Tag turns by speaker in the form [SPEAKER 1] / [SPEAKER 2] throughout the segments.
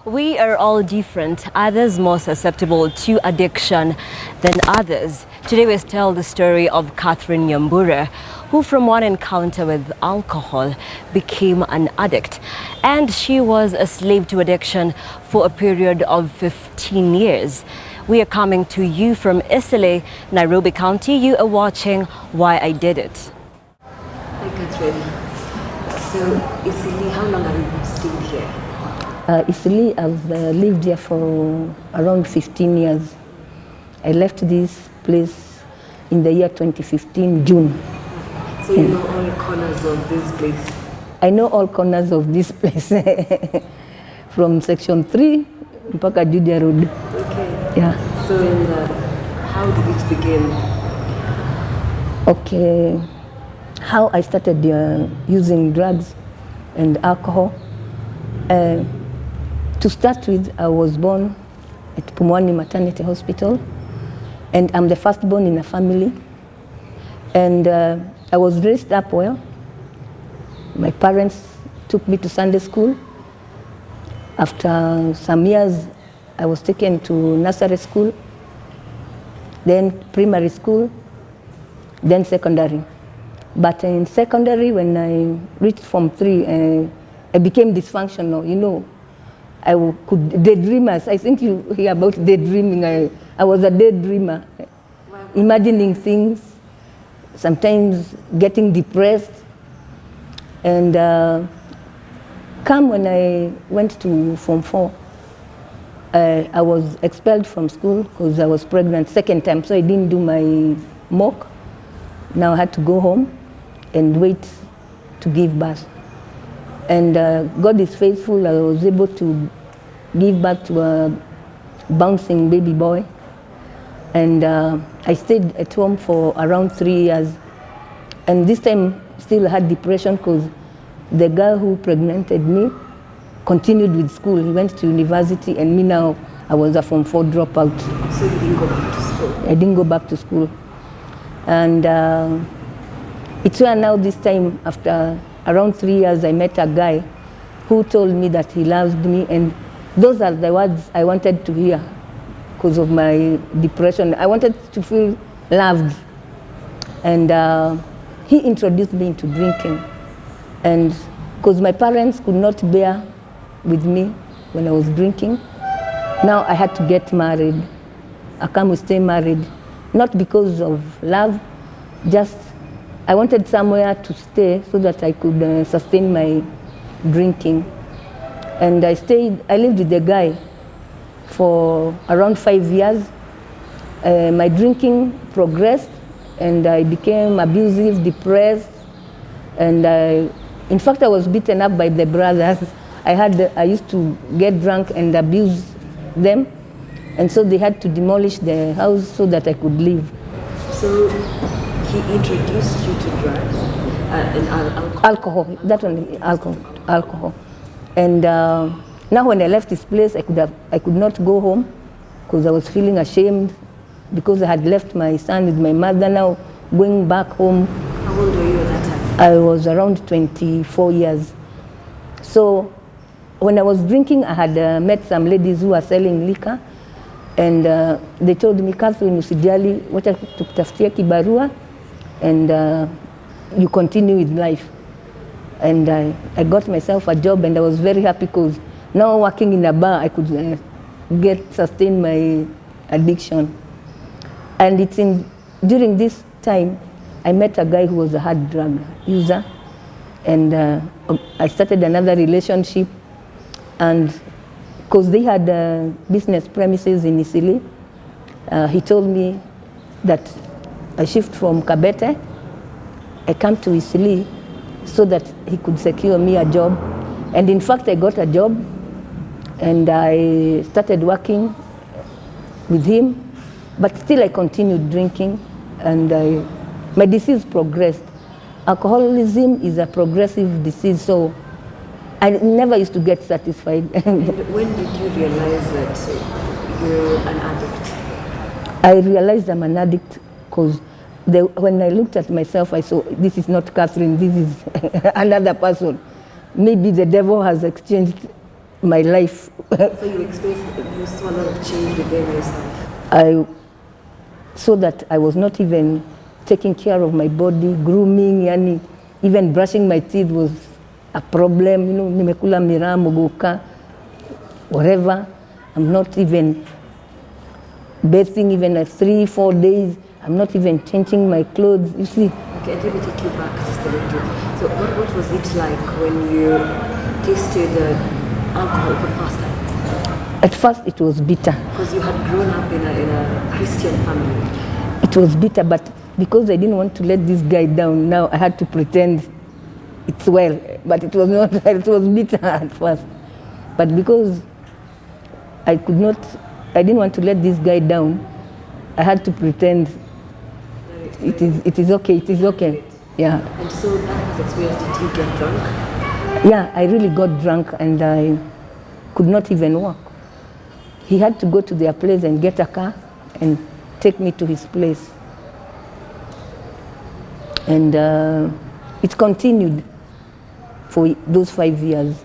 [SPEAKER 1] We are all different, others more susceptible to addiction than others. Today we tell the story of Catherine Nyambura, who from one encounter with alcohol became an addict. And she was a slave to addiction for a period of 15 years. We are coming to you from Isile, Nairobi County. You are watching Why I Did It.
[SPEAKER 2] Hi Catherine. So Isile, how long have you stayed here?
[SPEAKER 3] Isile, I've lived here for around 15 years. I left this place in the year 2015, June.
[SPEAKER 2] So you know all corners of this place?
[SPEAKER 3] I know all corners of this place. From section 3 mpaka Judia Road.
[SPEAKER 2] Okay.
[SPEAKER 3] Yeah.
[SPEAKER 2] So how did it begin?
[SPEAKER 3] Okay. How I started using drugs and alcohol. To start with, I was born at Pumwani Maternity Hospital, and I'm the firstborn in a family. And I was raised up well. My parents took me to Sunday school. After some years, I was taken to nursery school, then primary school, then secondary. But in secondary, when I reached Form 3, I became dysfunctional, you know. I could daydreamers. I think you hear about daydreaming. I was a daydreamer, imagining things, sometimes getting depressed. And come when I went to Form 4, I was expelled from school because I was pregnant second time, so I didn't do my mock. Now I had to go home and wait to give birth. And God is faithful. I was able to give birth to a bouncing baby boy. And I stayed at home for around 3 years. And this time still had depression because the girl who pregnanted me continued with school. He went to university, and me now, I was a Form 4 dropout.
[SPEAKER 2] So you didn't go back to school?
[SPEAKER 3] I didn't go back to school. And it's where now this time, after around 3 years, I met a guy who told me that he loved me, and those are the words I wanted to hear because of my depression. I wanted to feel loved. And he introduced me into drinking. And because my parents could not bear with me when I was drinking, now I had to get married. I come to stay married, not because of love, just I wanted somewhere to stay so that I could sustain my drinking. And I lived with the guy for around 5 years. My drinking progressed, and I became abusive, depressed, and in fact I was beaten up by the brothers. I used to get drunk and abuse them, and so they had to demolish the house so that I could leave.
[SPEAKER 2] So he introduced you to drugs and alcohol?
[SPEAKER 3] Alcohol, that one, alcohol. And now when I left this place, I could not go home because I was feeling ashamed because I had left my son with my mother. Now going back home.
[SPEAKER 2] How old were you at that time?
[SPEAKER 3] I was around 24 years. So when I was drinking, I had met some ladies who were selling liquor, and they told me, Catherine, usijali, wacha tukutafutia kibarua, and you continue with life. And I got myself a job, and I was very happy because now working in a bar, I could sustain my addiction. And during this time, I met a guy who was a hard drug user, and I started another relationship. And because they had business premises in Isile, he told me that I shift from Kabete, I come to Isile so that he could secure me a job. And in fact, I got a job, and I started working with him, but still I continued drinking, and my disease progressed. Alcoholism is a progressive disease, so I never used to get satisfied.
[SPEAKER 2] And when did you realize that you're an addict?
[SPEAKER 3] I realized I'm an addict because when I looked at myself, I saw this is not Catherine, this is another person. Maybe the devil has exchanged my life.
[SPEAKER 2] So you saw a lot of change within yourself.
[SPEAKER 3] I saw that I was not even taking care of my body, grooming, yani even brushing my teeth was a problem. You know, nimekula miraa, mogoka, whatever. I'm not even bathing even like 3-4 days. I'm not even changing my clothes. You see.
[SPEAKER 2] Okay, let me take you back just a little. So what was it like when you tasted alcohol for the first time?
[SPEAKER 3] At first it was bitter.
[SPEAKER 2] Because you had grown up in a Christian family.
[SPEAKER 3] It was bitter, but because I didn't want to let this guy down, now I had to pretend it's well. But it was not, it was bitter at first. But because I didn't want to let this guy down, I had to pretend it is okay. Yeah.
[SPEAKER 2] And so that was experience. Did you get drunk?
[SPEAKER 3] Yeah, I really got drunk and I could not even walk. He had to go to their place and get a car and take me to his place. And it continued for those 5 years.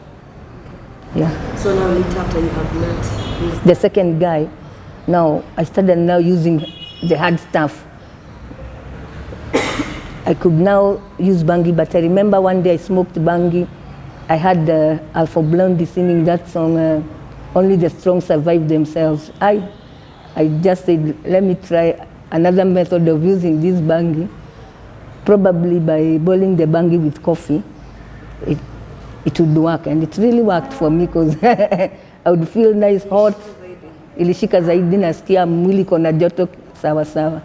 [SPEAKER 3] Yeah.
[SPEAKER 2] So now later after you have met this...
[SPEAKER 3] The second guy, now I started now using the hard stuff. I could now use bangi, but I remember one day I smoked bangi. I had Alpha Blondie singing that song, Only the Strong Survive Themselves. I just said, let me try another method of using this bangi, probably by boiling the bangi with coffee. It would work, and it really worked for me because I would feel nice, hot. Ilishika zaidi, nasikia mwili kona joto sawa sawa.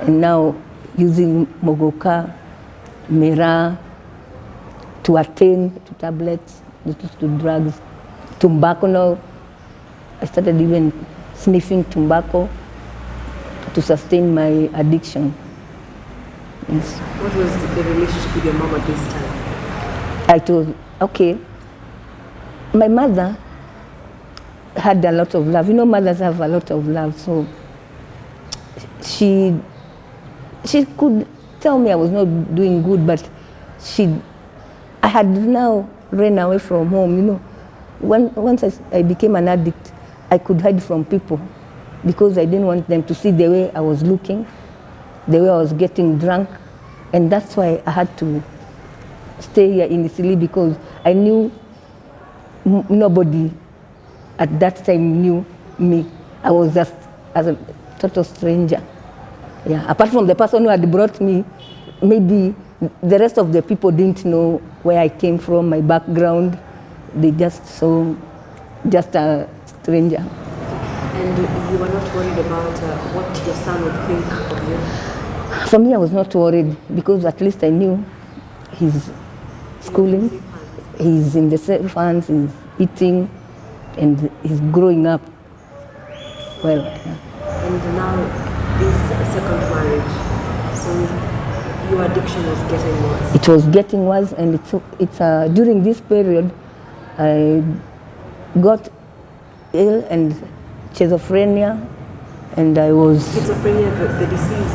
[SPEAKER 3] And now using mogoka, miraa, to attain to tablets, to drugs, tobacco now. I started even sniffing tobacco to sustain my addiction. Yes.
[SPEAKER 2] What was the relationship with your mom at this time?
[SPEAKER 3] I told, okay, my mother had a lot of love. You know, mothers have a lot of love, so she could tell me I was not doing good, but I had now ran away from home. You know, once I became an addict, I could hide from people because I didn't want them to see the way I was looking, the way I was getting drunk, and that's why I had to stay here in Italy because I knew nobody at that time knew me. I was just as a total stranger. Yeah, apart from the person who had brought me, maybe the rest of the people didn't know where I came from, my background. They just saw just a stranger.
[SPEAKER 2] And you were not worried about what your son would think of you?
[SPEAKER 3] For me, I was not worried because at least I knew he's schooling, he's in the safe hands, he's eating, and he's growing up well. Yeah.
[SPEAKER 2] And now this second marriage, so your addiction was getting worse?
[SPEAKER 3] It was getting worse, and it's during this period, I got ill and schizophrenia, and I was...
[SPEAKER 2] Schizophrenia, the disease,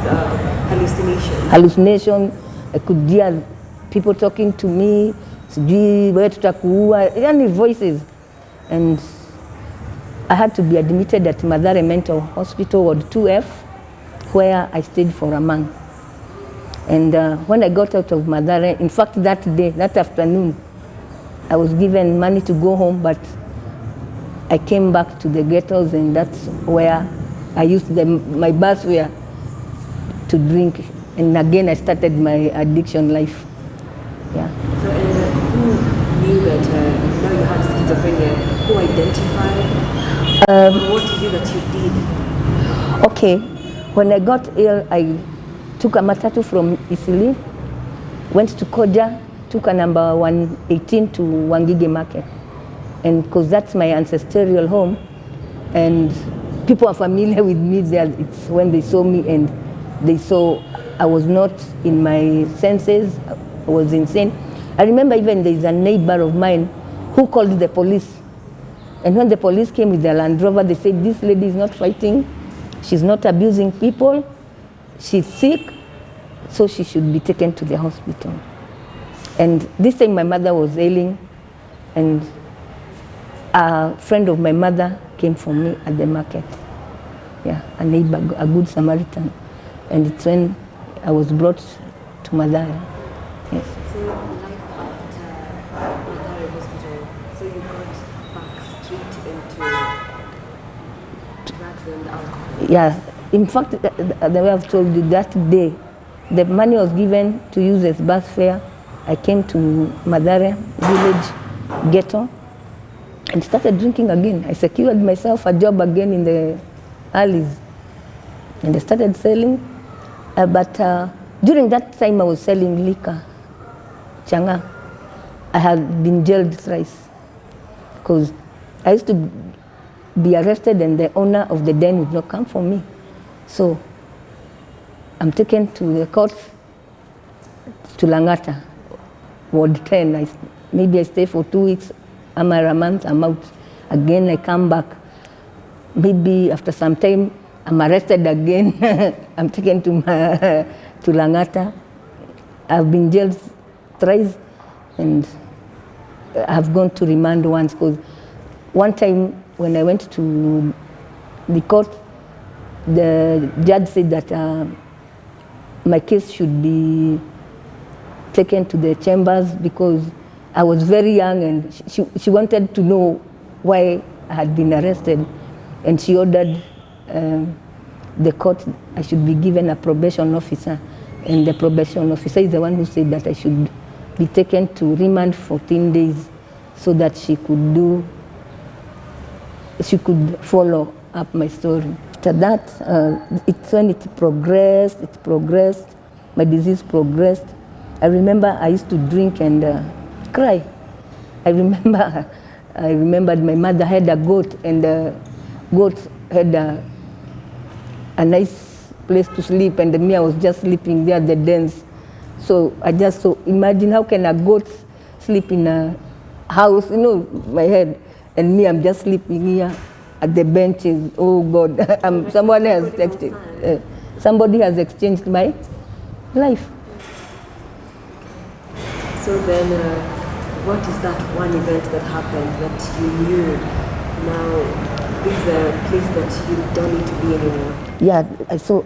[SPEAKER 2] hallucination?
[SPEAKER 3] Hallucination. I could hear people talking to me, where tutakuua, any voices. And I had to be admitted at Mathare Mental Hospital, Ward 2F, where I stayed for a month. And when I got out of Mathare, in fact that day, that afternoon, I was given money to go home, but I came back to the ghettos, and that's where I used my bus fare to drink. And again, I started my addiction life. Yeah.
[SPEAKER 2] So, and who knew that now you had schizophrenia? Who identified? What is it that you did?
[SPEAKER 3] Okay. When I got ill, I took a matatu from Isili, went to Koja, took a number 118 to Wangige Market. And because that's my ancestral home, and people are familiar with me there, it's when they saw me and they saw I was not in my senses, I was insane. I remember even there's a neighbor of mine who called the police. And when the police came with their Land Rover, they said, this lady is not fighting, she's not abusing people, she's sick, so she should be taken to the hospital. And this time my mother was ailing, and a friend of my mother came for me at the market. Yeah, a neighbor, a good Samaritan. And it's when I was brought to Mathare. Yes.
[SPEAKER 2] So life after Mathare Hospital, so you got back straight into drugs and alcohol?
[SPEAKER 3] Yeah, in fact, the way I've told you, that day, the money was given to use as bus fare. I came to Mathare village ghetto and started drinking again. I secured myself a job again in the alleys and I started selling. But during that time I was selling liquor, changa. I had been jailed thrice because I used to be arrested and the owner of the den would not come for me. So I'm taken to the court, to Langata, Ward 10. Maybe I stay for 2 weeks, I'm a month, I'm out. Again, I come back. Maybe after some time, I'm arrested again. I'm taken to Langata. I've been jailed thrice and I've gone to remand once because one time when I went to the court, the judge said that my case should be taken to the chambers because I was very young and she wanted to know why I had been arrested, and she ordered the court I should be given a probation officer, and the probation officer is the one who said that I should be taken to remand 14 days so that she could follow up my story. After that, it's when it progressed, my disease progressed. I remember I used to drink and cry. I remembered my mother had a goat and the goat had a nice place to sleep and me, I was just sleeping there at the dens. So I just imagine how can a goat sleep in a house, my head, and me, I'm just sleeping here at the benches. Oh God, somebody has exchanged my life.
[SPEAKER 2] So then, what is that one event that happened that you knew now this is a place that you don't need to be anymore?
[SPEAKER 3] Yeah,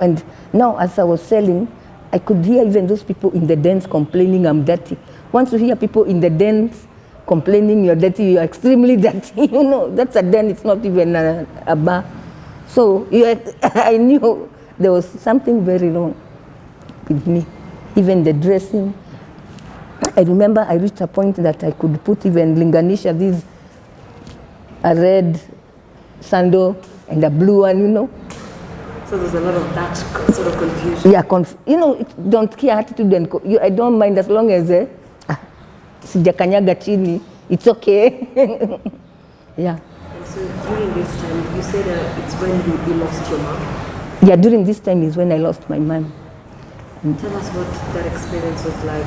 [SPEAKER 3] and now as I was selling, I could hear even those people in the dens complaining I'm dirty. Once you hear people in the dens complaining you're dirty, you're extremely dirty, that's a den, it's not even a bar. So I knew there was something very wrong with me, even the dressing. I remember I reached a point that I could put even linganisha, a red sandal and a blue one,
[SPEAKER 2] So there's a lot of that sort of confusion.
[SPEAKER 3] Yeah, don't care attitude and I don't mind as long as sijakanyaga chini, it's okay. Yeah.
[SPEAKER 2] And so during this time, you said it's when you lost your mom?
[SPEAKER 3] Yeah, during this time is when I lost my mom.
[SPEAKER 2] Tell us what that experience was like.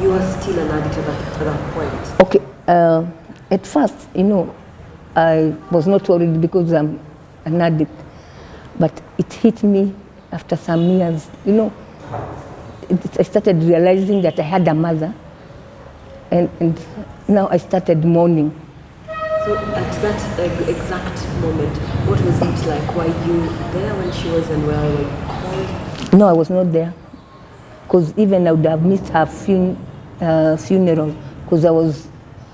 [SPEAKER 2] You were still an addict at that point.
[SPEAKER 3] Okay, at first, I was not worried because I'm an addict, but it hit me after some years. I started realizing that I had a mother, and now I started mourning.
[SPEAKER 2] So at that exact moment, what was it like? Were you there when she was unwell? Were you called?
[SPEAKER 3] No, I was not there, because even I would have missed her funeral because I was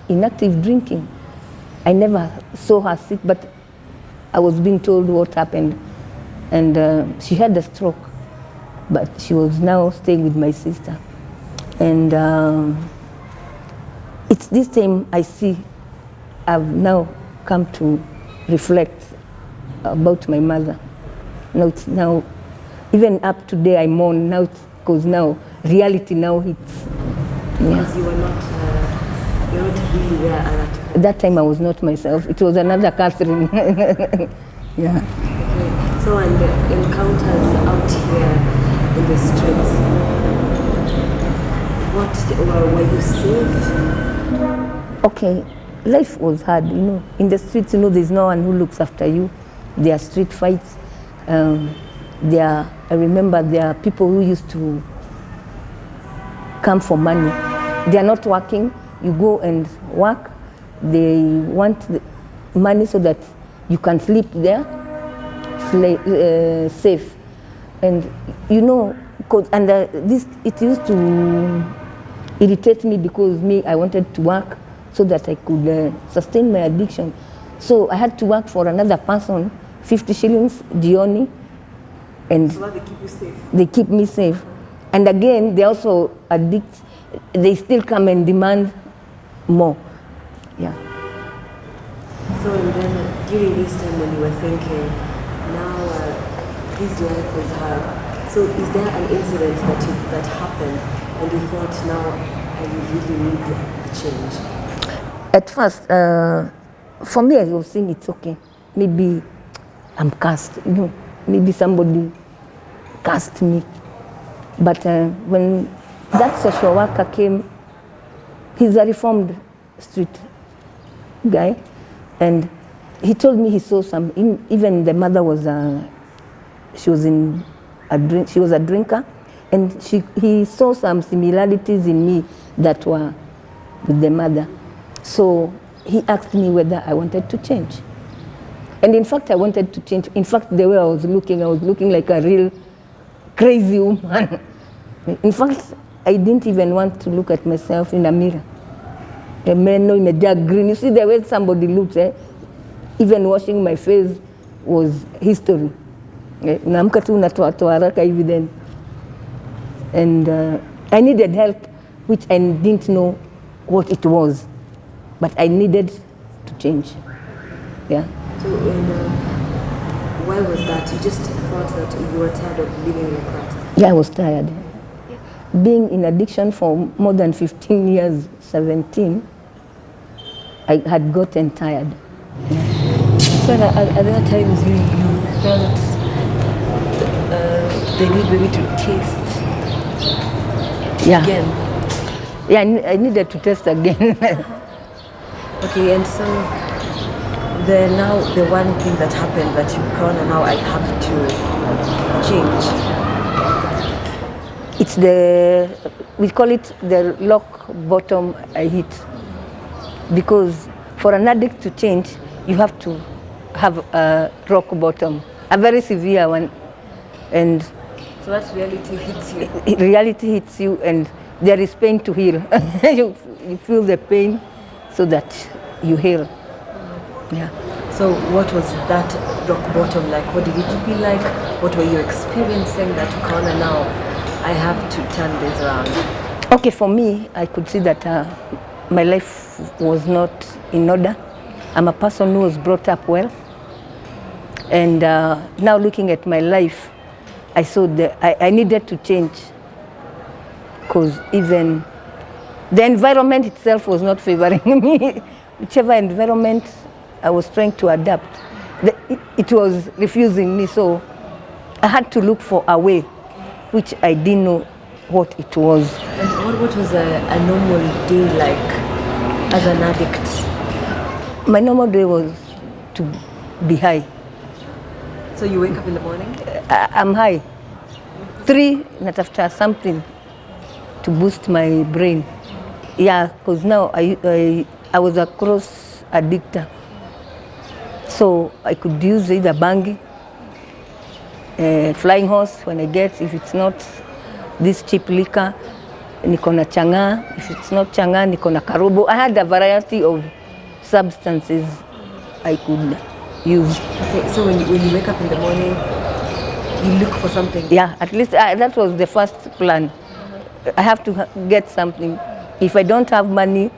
[SPEAKER 3] inactive drinking. I never saw her sick, but I was being told what happened. And she had a stroke, but she was now staying with my sister. And it's this time I see I've now come to reflect about my mother. Now, even up today I mourn now because now reality now hits.
[SPEAKER 2] Because you were not really there at that point.
[SPEAKER 3] That time I was not myself. It was another Catherine. Yeah.
[SPEAKER 2] Okay. So and the encounters out here in the streets, were you safe?
[SPEAKER 3] Okay, life was hard, In the streets, there's no one who looks after you. There are street fights. I remember there are people who used to come for money. They are not working. You go and work. They want money so that you can sleep there safe. And you know, and this, it used to irritate me because I wanted to work so that I could sustain my addiction. So I had to work for another person, 50 shillings jioni, and
[SPEAKER 2] So they keep you safe.
[SPEAKER 3] they keep me safe. And again, they also addict, they still come and demand more. Yeah.
[SPEAKER 2] So and then during this time when you were thinking, now this life is hard. So is there an incident that happened and you thought now I really need a change?
[SPEAKER 3] At first, for me, I was saying it's okay. Maybe I'm cursed, you know, maybe somebody cursed me. But when that social worker came, he's a reformed street guy, and he told me he saw some, even the mother was she was a drinker, and he saw some similarities in me that were with the mother. So he asked me whether I wanted to change. And in fact, I wanted to change. In fact, the way I was looking like a real crazy woman. In fact, I didn't even want to look at myself in a mirror. The men know in a dark green. You see the way somebody looks, even washing my face was history. Unaamka tu unatoa haraka hivi then. And I needed help, which I didn't know what it was. But I needed to change. Yeah.
[SPEAKER 2] So why was that? You just thought that you were tired of living like that?
[SPEAKER 3] Yeah, I was tired. Being in addiction for more than 15 years, 17, I had gotten tired.
[SPEAKER 1] So at that times you felt the need maybe to taste again?
[SPEAKER 3] Yeah, I needed to test again.
[SPEAKER 1] Okay, and so the one thing that happened that you gone and now I have to change.
[SPEAKER 3] It's we call it the rock bottom I hit. Because for an addict to change, you have to have a rock bottom, a very severe one. And
[SPEAKER 2] So that reality hits you?
[SPEAKER 3] Reality hits you and there is pain to heal. you feel the pain so that you heal. Yeah.
[SPEAKER 2] So what was that rock bottom like? What did it feel like? What were you experiencing that you can't now? I have to turn this around.
[SPEAKER 3] Okay, for me, I could see that my life was not in order. I'm a person who was brought up well. And now looking at my life, I saw that I needed to change. Because even the environment itself was not favoring me. Whichever environment I was trying to adapt, it was refusing me. So I had to look for a way, which I didn't know what it was.
[SPEAKER 2] And what was a normal day like as an addict?
[SPEAKER 3] My normal day was to be high.
[SPEAKER 2] So you wake up in the morning?
[SPEAKER 3] I'm high. 3, natafuta something to boost my brain. Yeah, because now I was a cross addictor. So I could use either bangi, flying horse when I get, if it's not this cheap liquor, niko na chang'aa. If it's not chang'aa, niko na karobo. I had a variety of substances I could use.
[SPEAKER 2] Okay, so when you wake up in the morning, you look for something?
[SPEAKER 3] Yeah, at least that was the first plan. I have to get something. If I don't have money,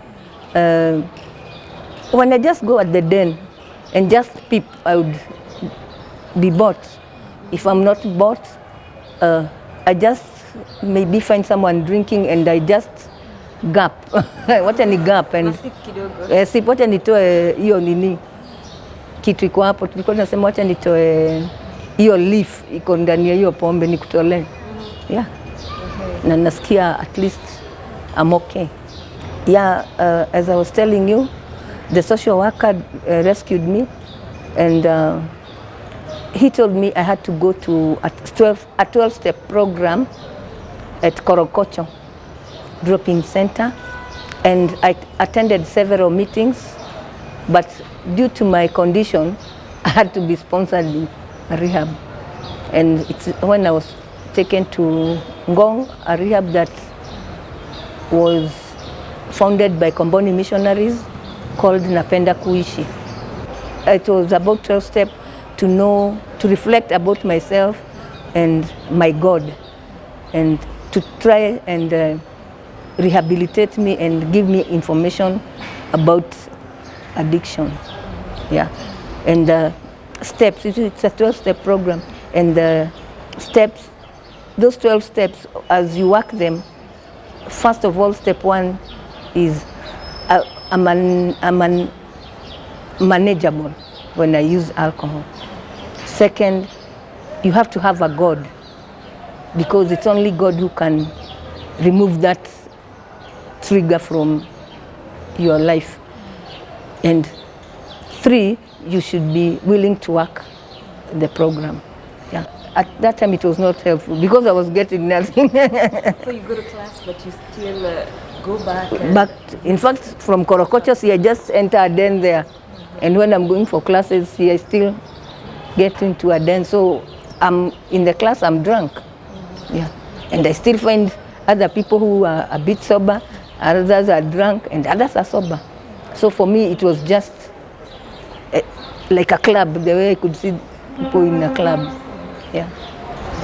[SPEAKER 3] when I just go at the den and just peep, I would be bought. If I'm not bought, I just maybe find someone drinking and I just gap. Wacha ni gap and sip, wacha nitoe hiyo nini kitu iko hapo. Tulikuwa tunasema wacha nitoe hiyo leaf iko ndani ya hiyo pombe nikutolee. Yeah. Okay. Na nasikia at least I'm okay. Yeah, as I was telling you, the social worker rescued me, and he told me I had to go to a 12-step program at Korokocho drop-in center, and I attended several meetings But due to my condition, I had to be sponsored in a rehab. And it's when I was taken to Ngong, a rehab that was founded by Komboni missionaries called Napenda Kuishi. It was about 12 steps to know, to reflect about myself and my God, and to try and rehabilitate me and give me information about addiction. Yeah, and steps, it's a 12-step program, and the steps, those 12 steps, as you work them, first of all, step 1 is manageable when I use alcohol. Second, you have to have a God, because it's only God who can remove that trigger from your life. And 3, you should be willing to work the program. Yeah. At that time, it was not helpful because I was getting nothing.
[SPEAKER 2] So you go to class, but you still go back?
[SPEAKER 3] But in fact, from Korokochos, I just enter a den there. And when I'm going for classes, I still get into a den. So I'm in the class, I'm drunk. Yeah. And I still find other people who are a bit sober, others are drunk, and others are sober. So for me, it was just like a club, the way I could see people in a club. Yeah.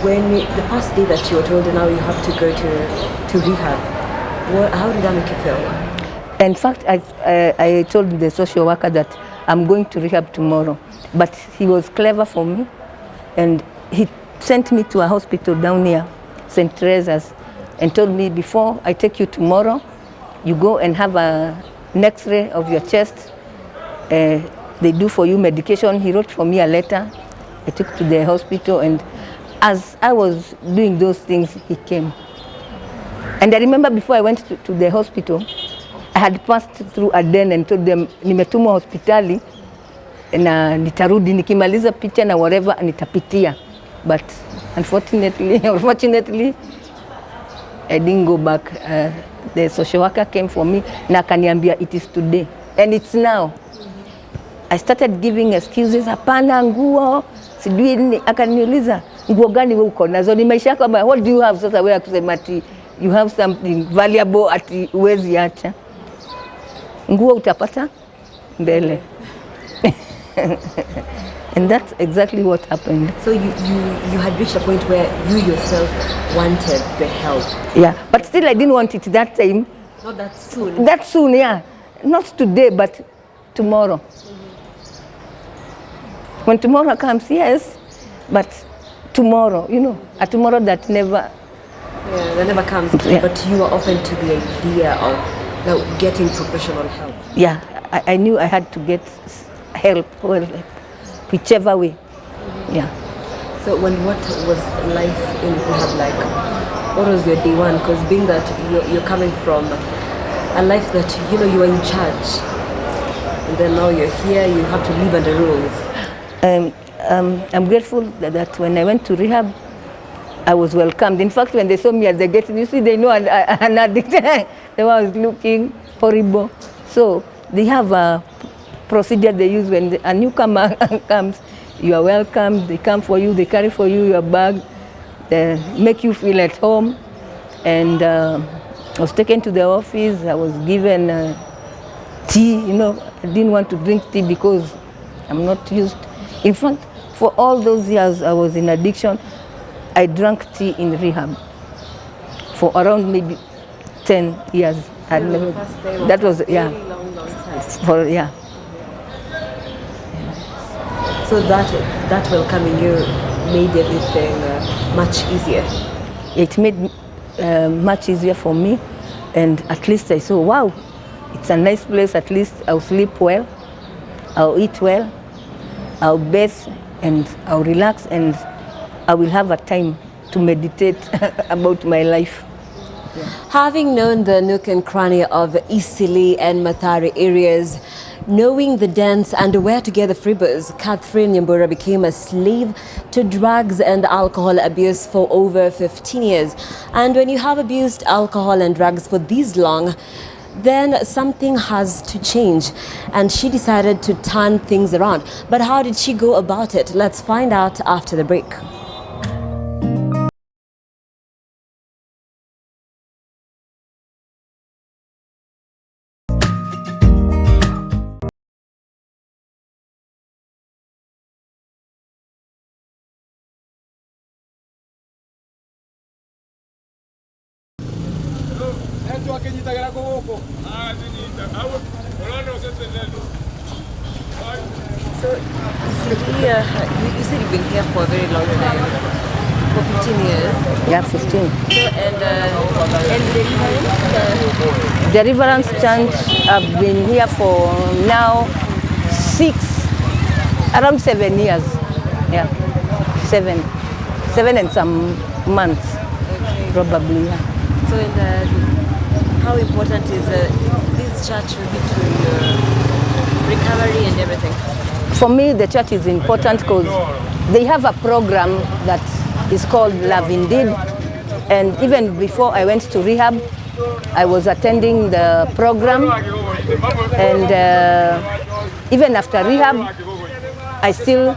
[SPEAKER 2] When the first day that you were told now you have to go to rehab, how did that make you feel?
[SPEAKER 3] In fact, I told the social worker that I'm going to rehab tomorrow. But he was clever for me, and he sent me to a hospital down here, St. Teresa's, and told me, before I take you tomorrow, you go and have an X-ray of your chest. They do for you medication. He wrote for me a letter. I took to the hospital, and as I was doing those things, he came. And I remember before I went to the hospital, I had passed through a den and told them, nimetumwa hospitali na nitarudi nikimaliza picha na whatever nitapitia. But unfortunately, I didn't go back. The social worker came for me na akaniambia, it is today and it's now. I started giving excuses, hapana nguo, sijui nini. Akaniuliza, nguo gani wewe uko nazo? Ni maisha yako, what do you have? Sasa wewe kusema ati you have something valuable ati uwezi acha. Nguo utapata mbele. And that's exactly what happened.
[SPEAKER 2] So you had reached a point where you yourself wanted the help.
[SPEAKER 3] Yeah, but still I didn't want it that time.
[SPEAKER 2] Not that soon.
[SPEAKER 3] That soon, yeah. Not today, but tomorrow. When tomorrow comes, yes, but tomorrow, a tomorrow that never...
[SPEAKER 2] Yeah, that never comes. Yeah. But you were open to the idea of getting professional help.
[SPEAKER 3] Yeah, I knew I had to get help, whichever way. Yeah.
[SPEAKER 2] So what was life in rehab like? What was your day one? Because being that you're coming from a life that, you were in charge, and then now you're here, you have to live under rules.
[SPEAKER 3] I'm grateful that when I went to rehab, I was welcomed. In fact, when they saw me at the gate, you see, they know an addict. They was looking horrible. So they have a procedure they use when a newcomer comes. You are welcome. They come for you. They carry for you your bag. They make you feel at home. And I was taken to the office. I was given tea. I didn't want to drink tea because I'm not used. In fact, for all those years I was in addiction, I drank tea in rehab for around maybe 10 years. That was, yeah.
[SPEAKER 2] Long time. So that welcoming you made everything much easier.
[SPEAKER 3] It made much easier for me, and at least I saw, wow, it's a nice place. At least I'll sleep well, I'll eat well, I'll bathe, and I'll relax, and I will have a time to meditate about my life.
[SPEAKER 1] Yeah. Having known the nook and cranny of Isili and Mathare areas, knowing the dens and where to get the freebies, Catherine Nyambura became a slave to drugs and alcohol abuse for over 15 years. And when you have abused alcohol and drugs for this long, then something has to change, and she decided to turn things around. But how did she go about it? Let's find out after the break.
[SPEAKER 2] So, you said you've been here for a very long time, for 15 years.
[SPEAKER 3] Yeah, 15.
[SPEAKER 2] So, and
[SPEAKER 3] Deliverance Church, I've been here for now around 7 years. Yeah, 7 and some months, probably. Yeah.
[SPEAKER 2] So, how important is this church will be to your recovery and everything?
[SPEAKER 3] For me, the church is important because they have a program that is called Love Indeed. And even before I went to rehab, I was attending the program. And even after rehab, I still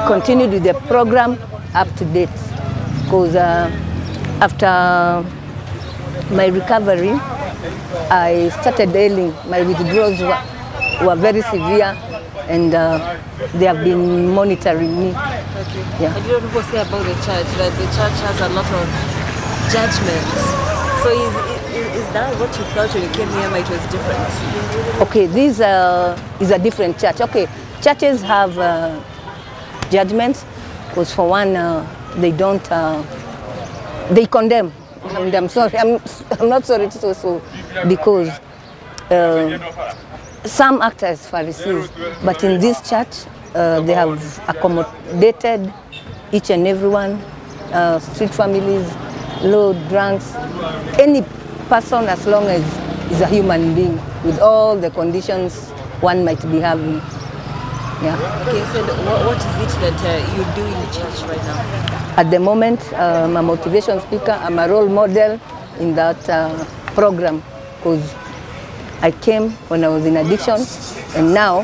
[SPEAKER 3] continued with the program up to date. Because after my recovery, I started ailing. My withdrawals were very severe, and they have been monitoring me.
[SPEAKER 2] Okay.
[SPEAKER 3] Yeah.
[SPEAKER 2] And you know, people say about the church that the church has a lot of judgment. So is that what you felt when you came here, but it was different?
[SPEAKER 3] Okay, this is a different church. Okay, churches have judgments, because for one, they don't, they condemn. And I'm sorry, I'm not sorry to say so, because some act as Pharisees, but in this church, they have accommodated each and everyone, street families, low drunks, any person as long as is a human being with all the conditions one might be having. Yeah.
[SPEAKER 2] Okay, so what is it that you do in the church right now?
[SPEAKER 3] At the moment, I'm a motivation speaker. I'm a role model in that program, because I came when I was in addiction, and now,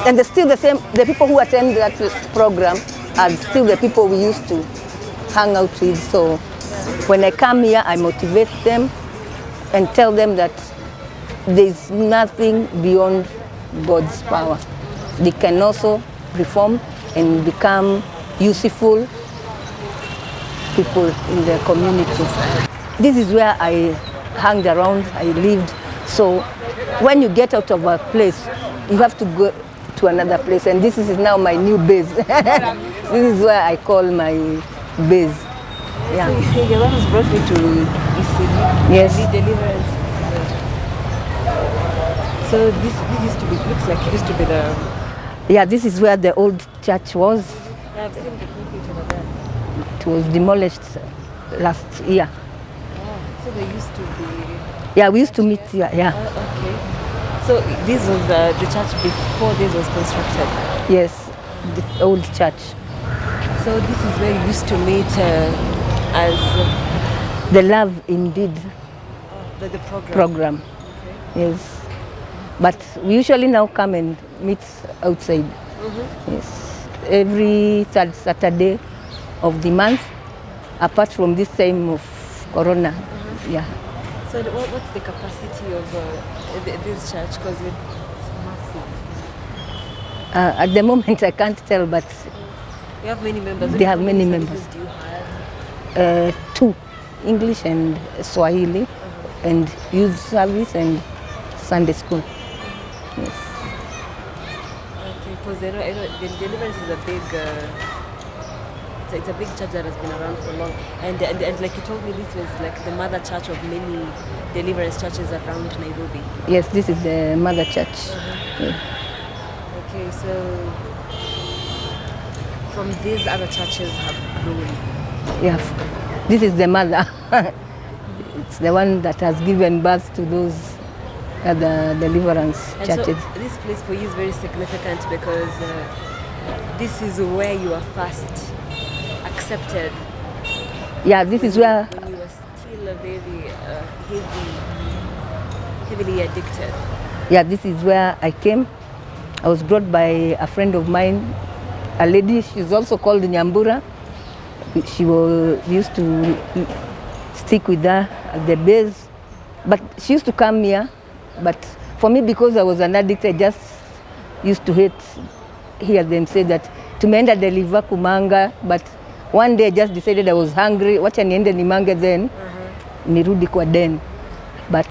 [SPEAKER 3] and they're still the same. The people who attend that program are still the people we used to hang out with. So when I come here, I motivate them and tell them that there's nothing beyond God's power. They can also reform and become useful people in the community. This is where I hung around, I lived. So when you get out of a place, you have to go to another place, and this is now my new base. This is where I call my base. Yeah.
[SPEAKER 2] So your one has brought me to ECD.
[SPEAKER 3] Yes.
[SPEAKER 2] Deliverance. So this used to be, looks like it used to be the...
[SPEAKER 3] Yeah, this is where the old church was.
[SPEAKER 2] Yeah, I've seen the pulpit over there.
[SPEAKER 3] It was demolished last year.
[SPEAKER 2] Oh, so they used to be...
[SPEAKER 3] Yeah, we used to meet here. Yeah.
[SPEAKER 2] Okay. So this was the church before this was constructed?
[SPEAKER 3] Yes, the old church.
[SPEAKER 2] So this is where you used to meet as...
[SPEAKER 3] The Love Indeed
[SPEAKER 2] the program?
[SPEAKER 3] program.
[SPEAKER 2] Okay.
[SPEAKER 3] Yes. But we usually now come and meet outside. Yes. Every third Saturday of the month, apart from this time of Corona. Yeah.
[SPEAKER 2] So what's the capacity of this church? Because it's massive.
[SPEAKER 3] At the moment, I can't tell, but
[SPEAKER 2] You have many members.
[SPEAKER 3] They have many
[SPEAKER 2] How
[SPEAKER 3] members.
[SPEAKER 2] services do you have?
[SPEAKER 3] 2, English and Swahili, and youth service and Sunday school. Yes.
[SPEAKER 2] Okay, because I know the Deliverance is a big, it's a big church that has been around for long, and like you told me, this was like the mother church of many Deliverance churches around Nairobi.
[SPEAKER 3] Yes, this is the mother church. Yeah.
[SPEAKER 2] Okay, so from these other churches have grown.
[SPEAKER 3] Yeah, this is the mother. It's the one that has given birth to those other Deliverance
[SPEAKER 2] And
[SPEAKER 3] churches.
[SPEAKER 2] so this place for you is very significant because this is where you are first accepted.
[SPEAKER 3] Yeah, this is where,
[SPEAKER 2] when you were still a very heavy heavily addicted.
[SPEAKER 3] Yeah, this is where I came. I was brought by a friend of mine, a lady, she's also called Nyambura. We used to stick with her at the base, but she used to come here. But for me, because I was an addict, I just used to hear them say that tumeenda deliver kumanga, but one day I just decided I was hungry, wacha niende nimange then nirudi kwa den. But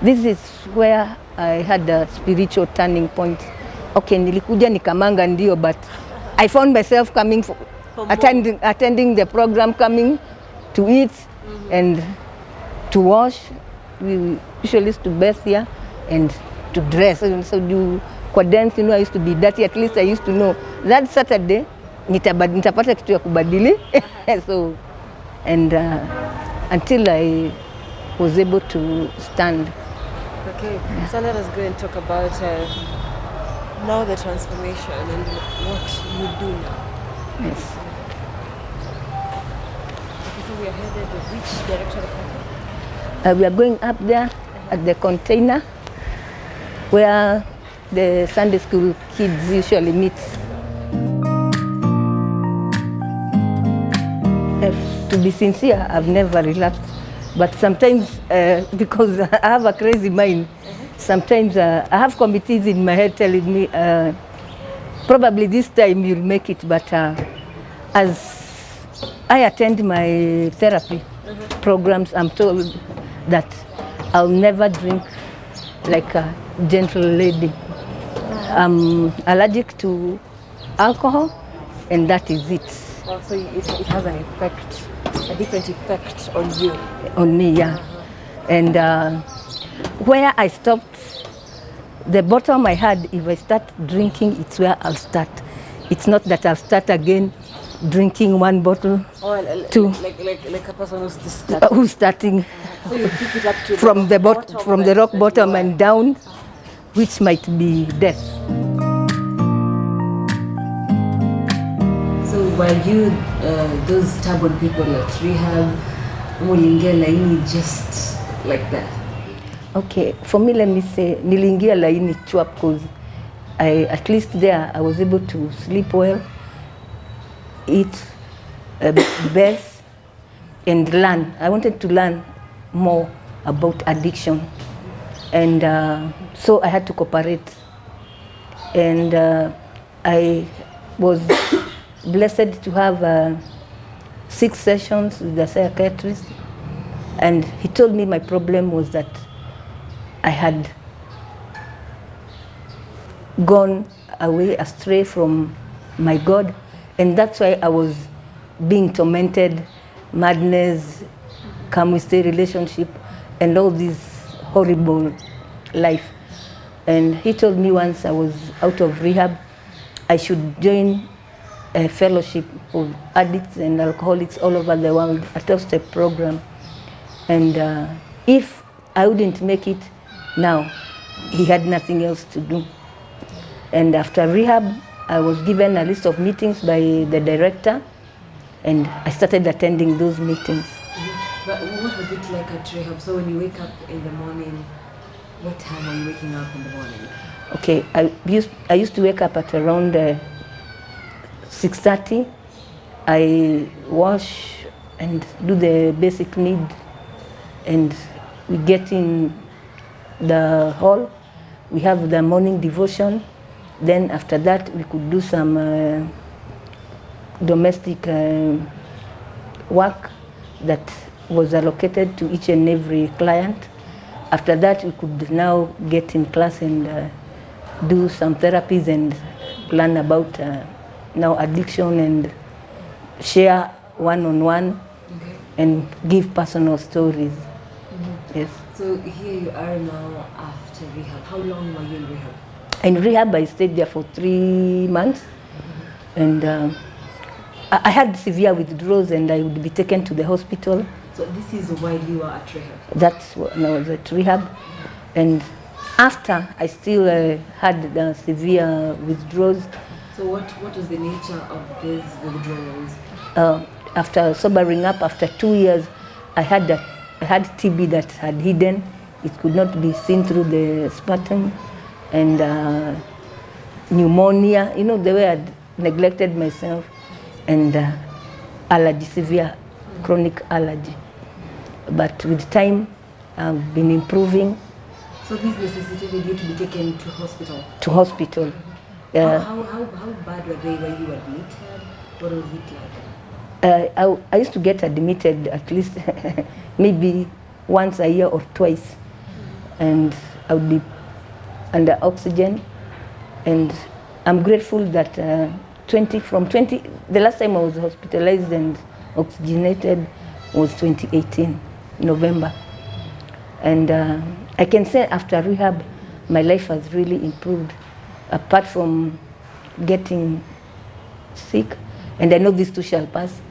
[SPEAKER 3] this is where I had a spiritual turning point. Okay, nilikuja nikamanga ndio, but I found myself coming attending the program, coming to eat and to wash. We usually used to bathe here and to dress. So kwa dance, I used to be dirty. At least I used to know that Saturday nitapata kitu ya kubadili. So and until I was able to stand.
[SPEAKER 2] Okay, so let us go and talk about now the transformation and what you do now.
[SPEAKER 3] Yes.
[SPEAKER 2] Okay, so we are headed to which direction of the country?
[SPEAKER 3] We are going up there at the container where the Sunday school kids usually meet. To be sincere, I've never relapsed, but sometimes because I have a crazy mind, sometimes I have committees in my head telling me probably this time you'll make it, but as I attend my therapy programs, I'm told that I'll never drink like a gentle lady. I'm allergic to alcohol, and that is it.
[SPEAKER 2] Oh, so it has an effect, a different effect on you.
[SPEAKER 3] On me, yeah. And where I stopped, the bottom I had, if I start drinking, it's where I'll start. It's not that I'll start again drinking one bottle, two.
[SPEAKER 2] Like a person
[SPEAKER 3] Who's starting
[SPEAKER 2] So you pick it up to
[SPEAKER 3] from the rock
[SPEAKER 2] that
[SPEAKER 3] bottom
[SPEAKER 2] you are.
[SPEAKER 3] and down, which might be death.
[SPEAKER 2] So were you those stubborn people at rehab, muliingia laini just like that?
[SPEAKER 3] Okay, for me, let me say, niliingia laini chua because at least there I was able to sleep well, eat, bathe, and learn. I wanted to learn more about addiction, and so I had to cooperate. And I was blessed to have 6 sessions with the psychiatrist, and he told me my problem was that I had gone away astray from my God, and that's why I was being tormented, madness, come we stay relationship, and all this horrible life. And he told me once I was out of rehab, I should join a fellowship of addicts and alcoholics all over the world, a 12-step program. And if I wouldn't make it now, he had nothing else to do. And after rehab, I was given a list of meetings by the director, and I started attending those meetings.
[SPEAKER 2] But what was it like at rehab? So when you wake up in the morning, what time are you waking up in the morning?
[SPEAKER 3] Okay, I used to wake up at around 6:30. I wash and do the basic need, and we get in the hall. We have the morning devotion. Then after that, we could do some domestic work that was allocated to each and every client. After that, we could now get in class and do some therapies and learn about now addiction and share one-on-one and give personal stories. Yes.
[SPEAKER 2] So here you are now after rehab. How long were you in rehab?
[SPEAKER 3] In rehab, I stayed there for 3 months, and I had severe withdrawals, and I would be taken to the hospital.
[SPEAKER 2] So this is while you were at rehab?
[SPEAKER 3] That's when I was at rehab. And after, I still had severe withdrawals.
[SPEAKER 2] So what was the nature of these withdrawals?
[SPEAKER 3] After sobering up, after 2 years, I had TB that had hidden It could not be seen through the sputum, and pneumonia, you know, the way I'd neglected myself, and allergy, severe chronic allergy. But with time, I've been improving.
[SPEAKER 2] So this necessitated you to be taken to hospital?
[SPEAKER 3] To hospital.
[SPEAKER 2] How bad were they? Were you admitted? What was it like?
[SPEAKER 3] I used to get admitted at least maybe once a year or twice, and I would be under oxygen. And I'm grateful that the last time I was hospitalized and oxygenated was 2018, November. And I can say after rehab, my life has really improved, apart from getting sick. And I know these too shall pass.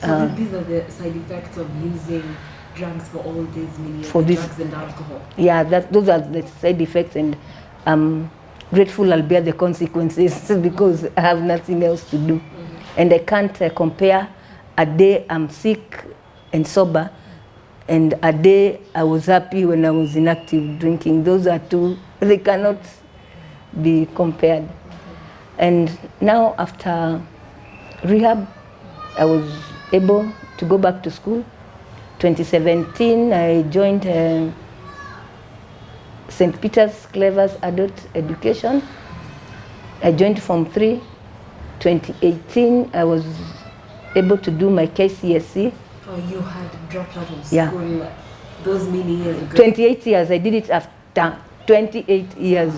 [SPEAKER 2] So these are the side effects of using drugs for all these many years, drugs and alcohol?
[SPEAKER 3] Yeah, those are the side effects, and I'm grateful I'll bear the consequences because I have nothing else to do. And I can't compare a day I'm sick and sober and a day I was happy when I was inactive drinking. Those are two, they cannot be compared. And now after rehab, I was able to go back to school. 2017, I joined St. Peter's Clever's Adult Education. I joined Form 3. 2018, I was able to do my KCSE.
[SPEAKER 2] Oh, you had dropped out of school those many years ago?
[SPEAKER 3] 28 years. I did it after 28 years.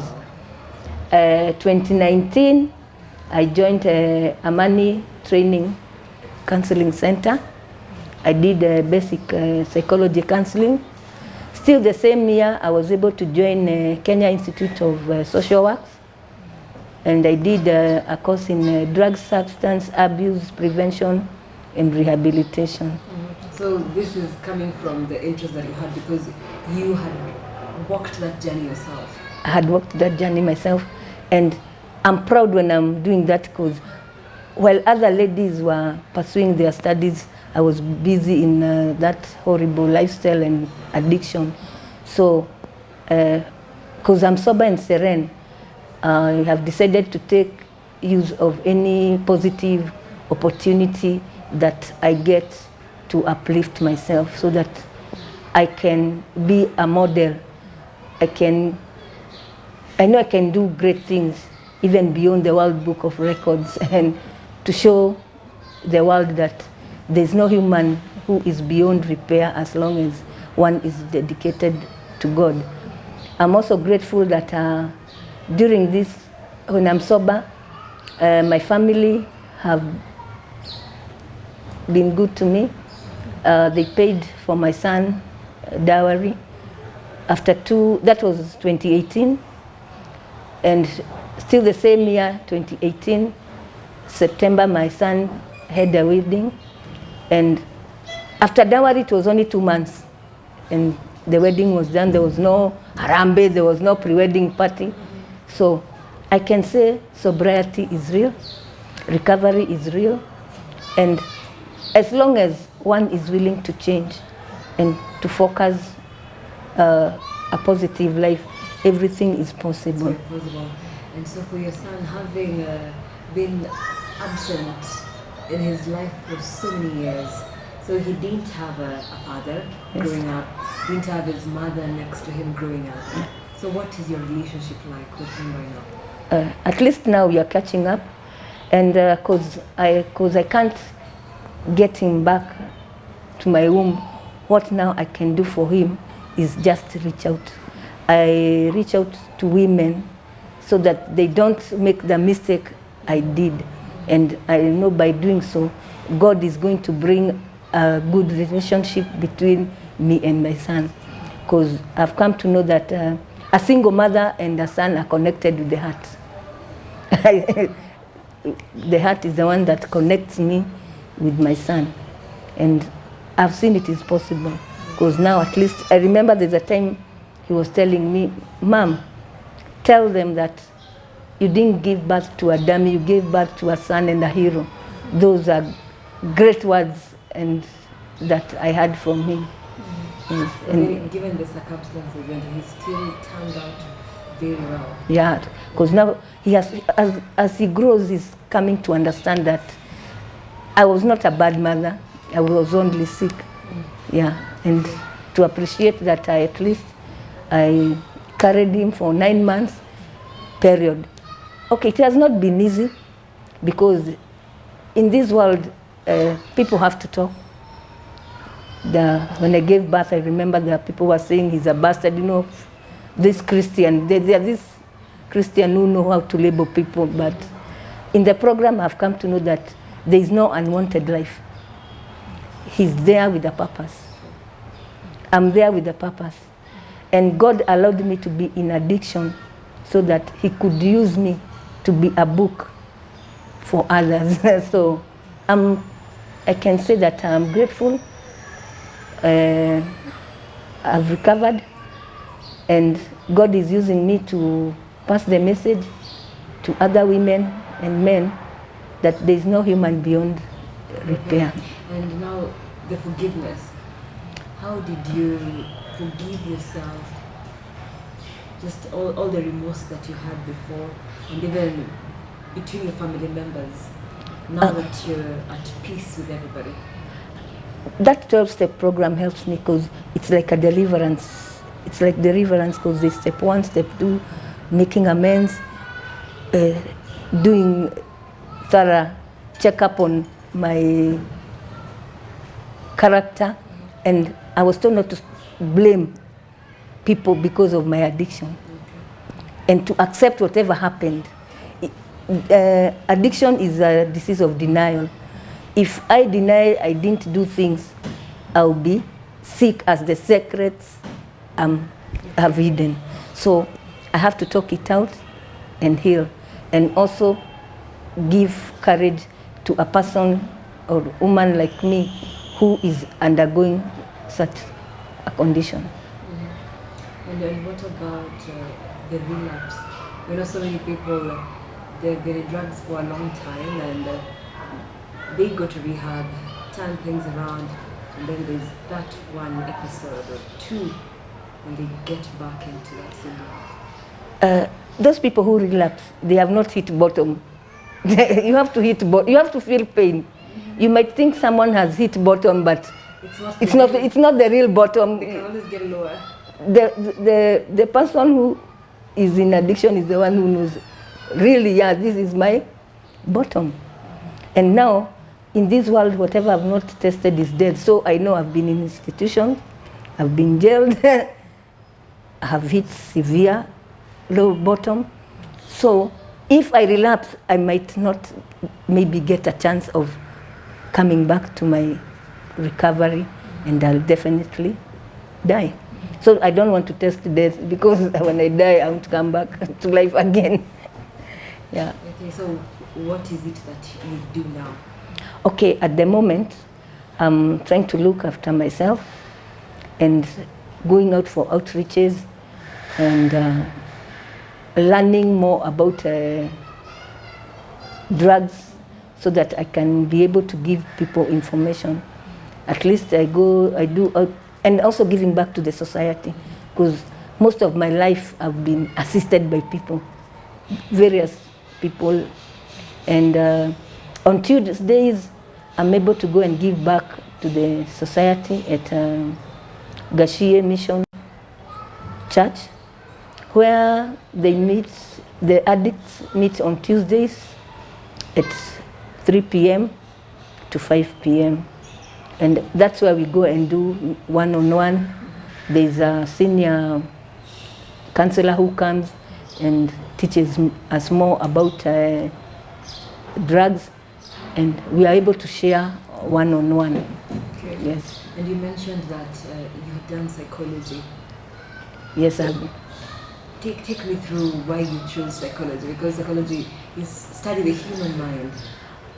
[SPEAKER 3] 2019, I joined Amani Training Counseling Center. I did basic psychology counseling. Still the same year, I was able to join Kenya Institute of Social Works. And I did a course in drug substance abuse prevention and rehabilitation.
[SPEAKER 2] So this is coming from the interest that you had because you had walked that journey yourself.
[SPEAKER 3] I had walked that journey myself, and I'm proud when I'm doing that because while other ladies were pursuing their studies, I was busy in that horrible lifestyle and addiction. So, because I'm sober and serene, I have decided to take use of any positive opportunity that I get to uplift myself so that I can be a model. I know I can do great things even beyond the World Book of Records, and to show the world that there's no human who is beyond repair as long as one is dedicated to God. I'm also grateful that during this, when I'm sober, my family have been good to me. They paid for my son dowry. That was 2018. And still the same year, 2018, September, my son had a wedding. And after dowry, it was only 2 months. And the wedding was done. There was no harambe, there was no pre-wedding party. So I can say sobriety is real, recovery is real. And as long as one is willing to change and to focus a positive life, everything is possible.
[SPEAKER 2] It's very possible. And so for your son, having been absent in his life for so many years, so he didn't have a father growing up, didn't have his mother next to him growing up. So what is your relationship like with him right now?
[SPEAKER 3] At least now we are catching up, and because I can't get him back to my womb, what now I can do for him is just reach out. I reach out to women so that they don't make the mistake I did. And I know by doing so, God is going to bring a good relationship between me and my son. Because I've come to know that a single mother and a son are connected with the heart. The heart is the one that connects me with my son. And I've seen it is possible. Because now at least, I remember there's a time he was telling me, Mom, tell them that you didn't give birth to a dummy, you gave birth to a son and a hero. Those are great words and that I heard from him. Yes.
[SPEAKER 2] And given the circumstances, and he still turned out very well.
[SPEAKER 3] Yeah, because now he has, as he grows, he's coming to understand that I was not a bad mother. I was only sick. Yeah, and to appreciate that at least I carried him for 9 months, period. Okay, it has not been easy because in this world, people have to talk. When I gave birth, I remember that people were saying he's a bastard, this Christian. There are these Christian who know how to label people, but in the program I've come to know that there is no unwanted life. He's there with a purpose. I'm there with a purpose. And God allowed me to be in addiction so that he could use me to be a book for others. So I can say that I'm grateful. I've recovered, and God is using me to pass the message to other women and men that there is no human beyond repair.
[SPEAKER 2] And now the forgiveness. How did you forgive yourself? Just all the remorse that you had before, and even between your family members, now that you're at peace with everybody.
[SPEAKER 3] That 12-step program helps me because it's like a deliverance. It's like deliverance because there's step 1, step 2, making amends, doing thorough checkup on my character, and I was told not to blame people because of my addiction, and to accept whatever happened. Addiction is a disease of denial. If I deny I didn't do things, I'll be sick as the secrets have hidden. So I have to talk it out and heal, and also give courage to a person or woman like me who is undergoing such a condition.
[SPEAKER 2] Mm-hmm. And what about the relapse? So many people, they've been in drugs for a long time, and they go to rehab, turn things around, and then there's that one episode or two when they get back into that same life.
[SPEAKER 3] Those people who relapse, they have not hit bottom. You have to hit bottom. You have to feel pain. Mm-hmm. You might think someone has hit bottom, but it's not the real bottom.
[SPEAKER 2] They can always get lower.
[SPEAKER 3] The person who is in addiction is the one who knows, really, yeah, this is my bottom. Mm-hmm. And now, in this world, whatever I've not tested is dead. So I know I've been in institution, I've been jailed, I have hit severe low bottom. So if I relapse, I might not maybe get a chance of coming back to my recovery, and I'll definitely die. So I don't want to test death, because when I die, I won't come back to life again. Yeah.
[SPEAKER 2] Okay, so what is it that you do now?
[SPEAKER 3] Okay, at the moment, I'm trying to look after myself and going out for outreaches and learning more about drugs so that I can be able to give people information. At least I do, and also giving back to the society, because most of my life I've been assisted by people, various people, and on Tuesdays I'm able to go and give back to the society at Gashie Mission Church, where the addicts meet on Tuesdays at 3 p.m. to 5 p.m. And that's where we go and do one-on-one. There's a senior counselor who comes and teaches us more about drugs, and we are able to share one-on-one.
[SPEAKER 2] Okay.
[SPEAKER 3] Yes.
[SPEAKER 2] And you mentioned that you've done psychology.
[SPEAKER 3] Yes, I have.
[SPEAKER 2] Take me through why you chose psychology, because psychology is study the human mind.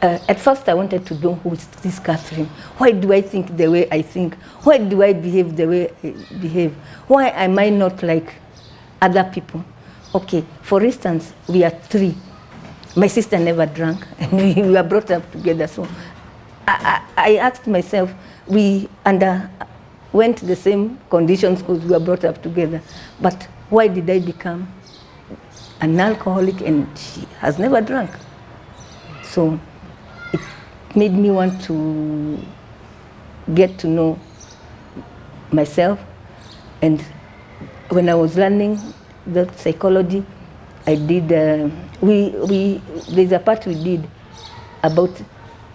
[SPEAKER 3] At first I wanted to know who is this Catherine. Why do I think the way I think? Why do I behave the way I behave? Why am I not like other people? Okay, for instance, we are 3. My sister never drank, and we were brought up together. So I asked myself, when went the same conditions because we were brought up together. But why did I become an alcoholic and she has never drunk? So it made me want to get to know myself. And when I was learning the psychology, I did, there's a part we did about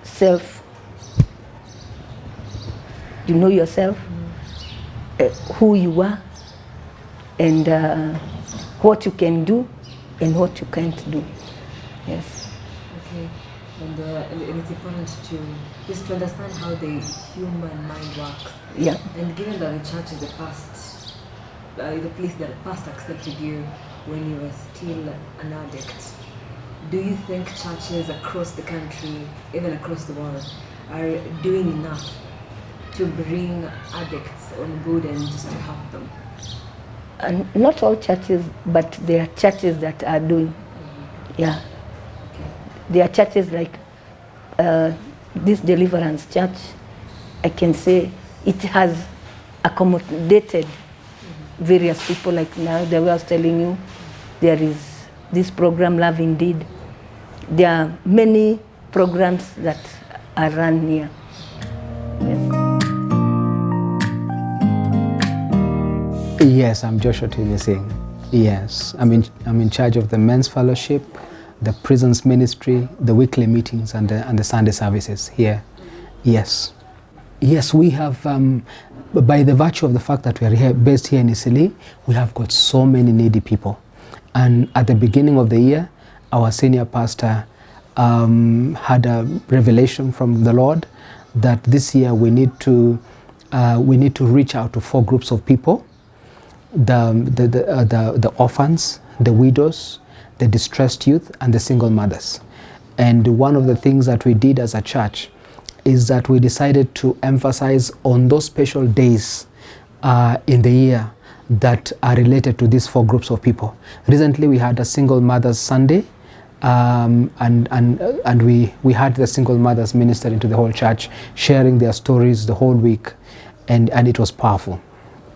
[SPEAKER 3] self, you know yourself, who you are, and what you can do and what you can't do. Yes.
[SPEAKER 2] Okay. And it's important to just to understand how the human mind works.
[SPEAKER 3] Yeah.
[SPEAKER 2] And given that the church is the place that first accepted you when you were still an addict, do you think churches across the country, even across the world, are doing enough to bring addicts on board and just to help them?
[SPEAKER 3] And not all churches, but there are churches that are doing. Yeah.
[SPEAKER 2] Okay.
[SPEAKER 3] There are churches like this Deliverance Church. I can say it has accommodated various people. Like now, the way I was telling you, there is this program, Love Indeed. There are many programs that are run here. Yes.
[SPEAKER 4] Yes, I'm Joshua Singh. Yes, I'm in charge of the men's fellowship, the prisons ministry, the weekly meetings, and the Sunday services here. Yes. Yes, we have, by the virtue of the fact that we are here, based here in Isili, we have got so many needy people. And at the beginning of the year, our senior pastor had a revelation from the Lord that this year we need to reach out to 4 groups of people: the orphans, the widows, the distressed youth, and the single mothers. And one of the things that we did as a church is that we decided to emphasize on those special days in the year that are related to these 4 groups of people. Recently we had a single mothers Sunday, and we had the single mothers ministering to the whole church, sharing their stories the whole week, and it was powerful.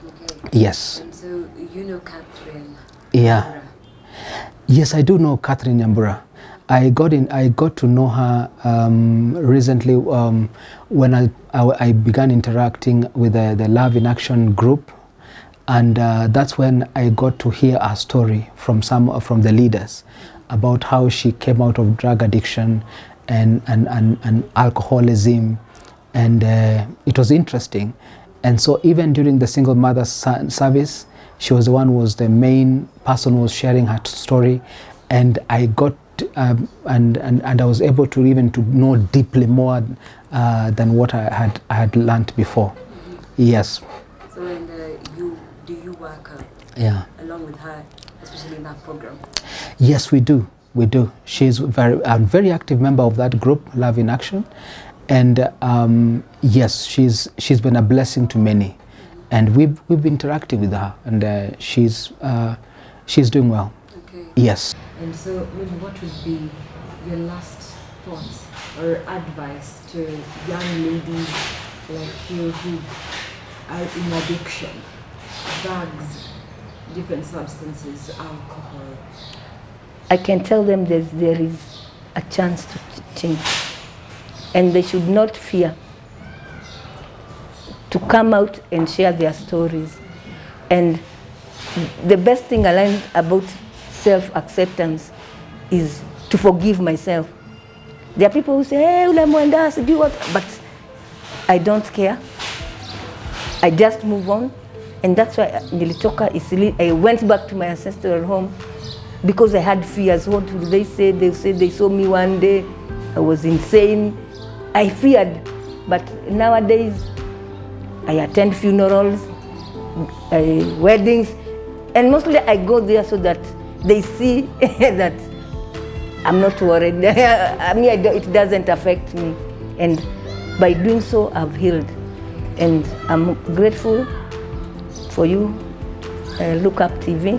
[SPEAKER 2] Okay.
[SPEAKER 4] Yes.
[SPEAKER 2] And so you know Catherine?
[SPEAKER 4] Yeah.
[SPEAKER 2] Nyambura.
[SPEAKER 4] Yes, I do know Catherine Nyambura. I got to know her recently when I began interacting with the Love in Action group, and that's when I got to hear her story from the leaders about how she came out of drug addiction and alcoholism, and it was interesting. And so even during the single mother service, she was the one who was the main person who was sharing her story, and I got and I was able to even to know deeply more than what I had learned before. Yes.
[SPEAKER 2] So do you work along with her, especially in that program?
[SPEAKER 4] Yes, we do. We do. She's a very active member of that group, Love in Action, and yes, she's been a blessing to many, and we've been interacting with her, and she's doing well.
[SPEAKER 2] Okay.
[SPEAKER 4] Yes.
[SPEAKER 2] And so maybe what would be your last thoughts or advice to young ladies like you who are in addiction, drugs, different substances, alcohol?
[SPEAKER 3] I can tell them there is a chance to change, and they should not fear to come out and share their stories. And the best thing I learned about self-acceptance is to forgive myself. There are people who say, hey, ulamwenda, do what? But I don't care. I just move on. And that's why nilitoka Isili. I went back to my ancestral home because I had fears. What would they say? They said they saw me one day. I was insane. I feared. But nowadays, I attend funerals, weddings, and mostly I go there so that they see that I'm not worried. It doesn't affect me. And by doing so, I've healed. And I'm grateful for you, Look Up TV,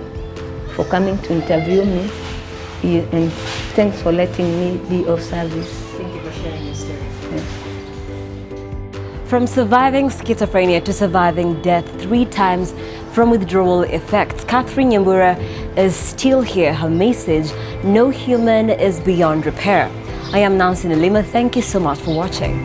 [SPEAKER 3] for coming to interview me. And thanks for letting me be of service.
[SPEAKER 2] Thank you for sharing your story.
[SPEAKER 3] Yes.
[SPEAKER 1] From surviving schizophrenia to surviving death 3 times from withdrawal effects, Catherine Nyambura is still here. Her message, no human is beyond repair. I am Nancy Nalima. Thank you so much for watching.